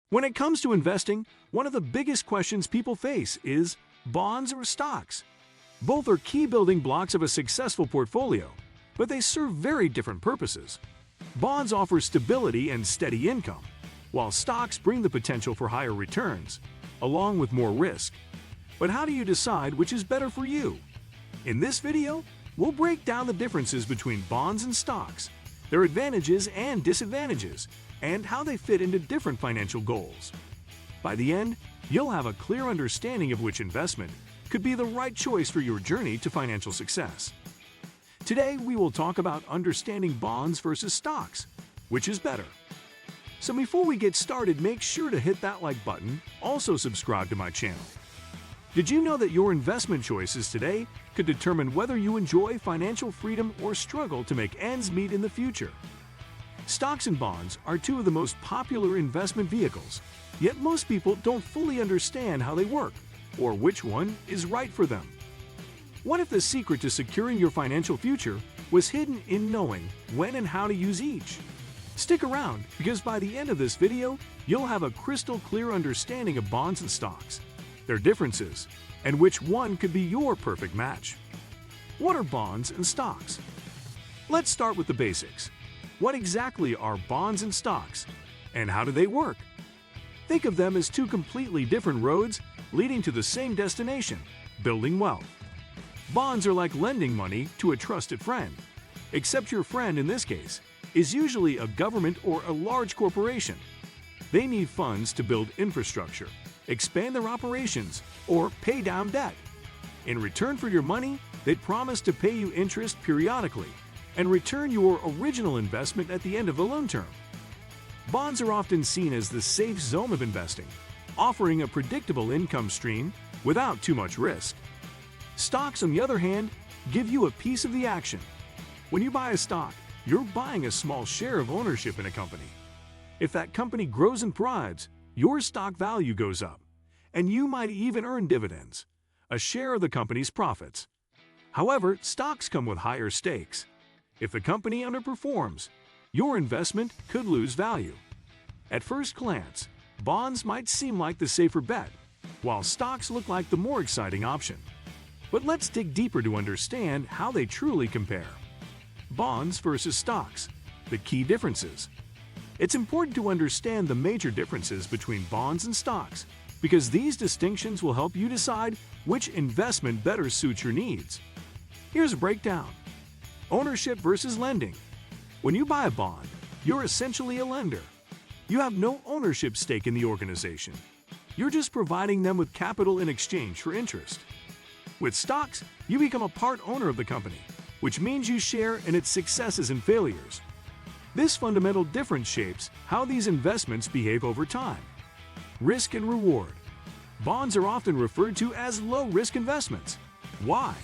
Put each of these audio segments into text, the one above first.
When it comes to investing, one of the biggest questions people face is bonds or stocks. Both are key building blocks of a successful portfolio, but they serve very different purposes. Bonds offer stability and steady income, while stocks bring the potential for higher returns, along with more risk. But how do you decide which is better for you? In this video, we'll break down the differences between bonds and stocks, their advantages and disadvantages, and how they fit into different financial goals. By the end, you'll have a clear understanding of which investment could be the right choice for your journey to financial success. Today, we will talk about understanding bonds versus stocks, which is better. So before we get started, make sure to hit that like button, also subscribe to my channel. Did you know that your investment choices today could determine whether you enjoy financial freedom or struggle to make ends meet in the future? Stocks and bonds are two of the most popular investment vehicles, yet most people don't fully understand how they work or which one is right for them. What if the secret to securing your financial future was hidden in knowing when and how to use each? Stick around, because by the end of this video, you'll have a crystal clear understanding of bonds and stocks, their differences, and which one could be your perfect match. What are bonds and stocks? Let's start with the basics. What exactly are bonds and stocks, and how do they work? Think of them as two completely different roads leading to the same destination, building wealth. Bonds are like lending money to a trusted friend, except your friend in this case is usually a government or a large corporation. They need funds to build infrastructure, expand their operations, or pay down debt. In return for your money, they promise to pay you interest periodically and return your original investment at the end of the loan term. Bonds are often seen as the safe zone of investing, offering a predictable income stream without too much risk. Stocks, on the other hand, give you a piece of the action. When you buy a stock, you're buying a small share of ownership in a company. If that company grows and thrives, your stock value goes up, and you might even earn dividends, a share of the company's profits. However, stocks come with higher stakes. If the company underperforms, your investment could lose value. At first glance, bonds might seem like the safer bet, while stocks look like the more exciting option. But let's dig deeper to understand how they truly compare. Bonds versus stocks, the key differences. It's important to understand the major differences between bonds and stocks, because these distinctions will help you decide which investment better suits your needs. Here's a breakdown. Ownership versus lending. When you buy a bond, you're essentially a lender. You have no ownership stake in the organization. You're just providing them with capital in exchange for interest. With stocks, you become a part owner of the company, which means you share in its successes and failures. This fundamental difference shapes how these investments behave over time. Risk and reward. Bonds are often referred to as low-risk investments. Why?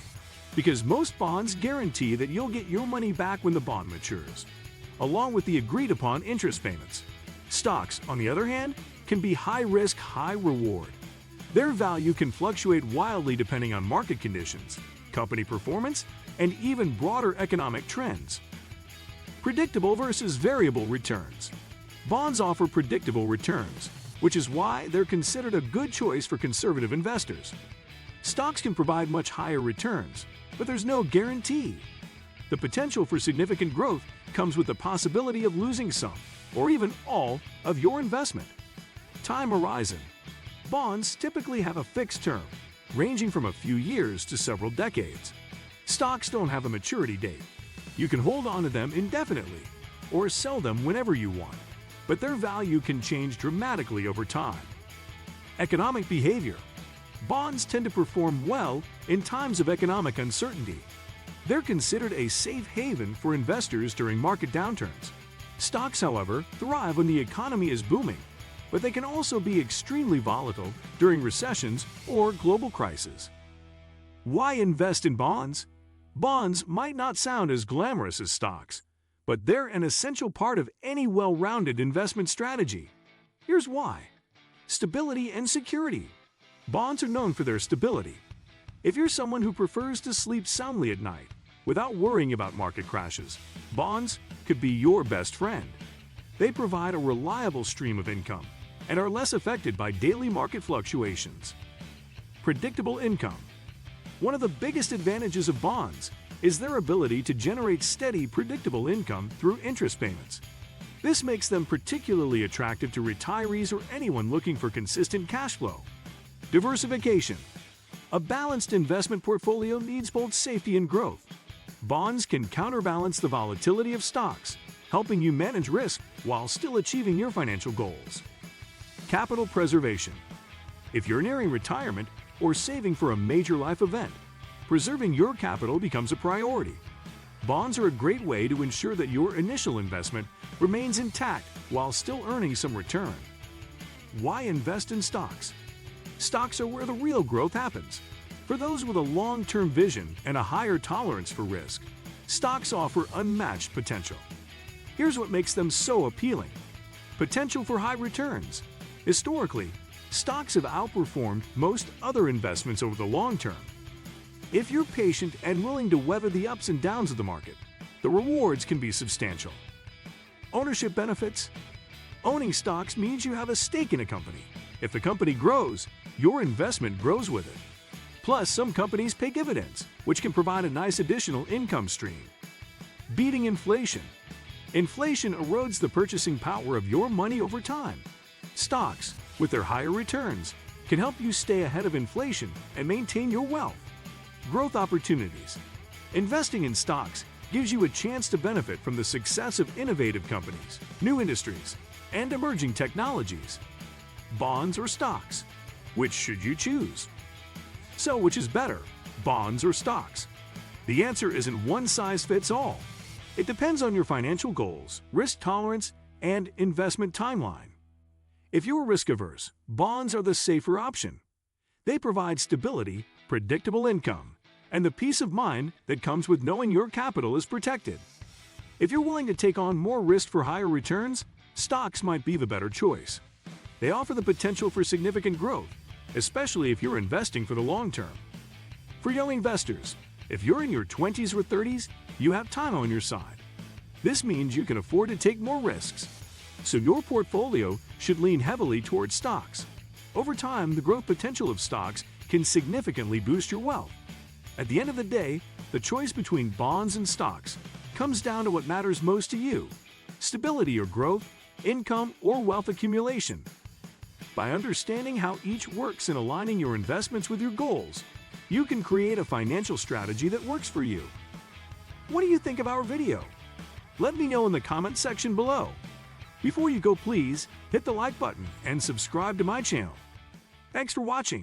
Because most bonds guarantee that you'll get your money back when the bond matures, along with the agreed-upon interest payments. Stocks, on the other hand, can be high-risk, high-reward. Their value can fluctuate wildly depending on market conditions, company performance, and even broader economic trends. Predictable versus variable returns. Bonds offer predictable returns, which is why they're considered a good choice for conservative investors. Stocks can provide much higher returns, but there's no guarantee. The potential for significant growth comes with the possibility of losing some, or even all, of your investment. Time horizon. Bonds typically have a fixed term, ranging from a few years to several decades. Stocks don't have a maturity date. You can hold on to them indefinitely, or sell them whenever you want, but their value can change dramatically over time. Economic behavior. Bonds tend to perform well in times of economic uncertainty. They're considered a safe haven for investors during market downturns. Stocks, however, thrive when the economy is booming, but they can also be extremely volatile during recessions or global crises. Why invest in bonds? Bonds might not sound as glamorous as stocks, but they're an essential part of any well-rounded investment strategy. Here's why. Stability and security. Bonds are known for their stability. If you're someone who prefers to sleep soundly at night without worrying about market crashes, bonds could be your best friend. They provide a reliable stream of income, and are less affected by daily market fluctuations. Predictable income. One of the biggest advantages of bonds is their ability to generate steady, predictable income through interest payments. This makes them particularly attractive to retirees or anyone looking for consistent cash flow. Diversification. A balanced investment portfolio needs both safety and growth. Bonds can counterbalance the volatility of stocks, helping you manage risk while still achieving your financial goals. Capital preservation. If you're nearing retirement or saving for a major life event, preserving your capital becomes a priority. Bonds are a great way to ensure that your initial investment remains intact while still earning some return. Why invest in stocks? Stocks are where the real growth happens. For those with a long-term vision and a higher tolerance for risk, stocks offer unmatched potential. Here's what makes them so appealing. Potential for high returns. Historically, stocks have outperformed most other investments over the long term. If you're patient and willing to weather the ups and downs of the market, the rewards can be substantial. Ownership benefits. Owning stocks means you have a stake in a company. If the company grows, your investment grows with it. Plus, some companies pay dividends, which can provide a nice additional income stream. Beating inflation. Inflation erodes the purchasing power of your money over time. Stocks, with their higher returns, can help you stay ahead of inflation and maintain your wealth. Growth opportunities. Investing in stocks gives you a chance to benefit from the success of innovative companies, new industries, and emerging technologies. Bonds or stocks? Which should you choose? So, which is better, bonds or stocks? The answer isn't one size fits all. It depends on your financial goals, risk tolerance, and investment timeline. If you're risk-averse, bonds are the safer option. They provide stability, predictable income, and the peace of mind that comes with knowing your capital is protected. If you're willing to take on more risk for higher returns, stocks might be the better choice. They offer the potential for significant growth, especially if you're investing for the long term. For young investors, if you're in your 20s or 30s, you have time on your side. This means you can afford to take more risks. So your portfolio should lean heavily towards stocks. Over time, the growth potential of stocks can significantly boost your wealth. At the end of the day, the choice between bonds and stocks comes down to what matters most to you: stability or growth, income or wealth accumulation. By understanding how each works in aligning your investments with your goals, you can create a financial strategy that works for you. What do you think of our video? Let me know in the comment section below. Before you go, please hit the like button and subscribe to my channel. Thanks for watching.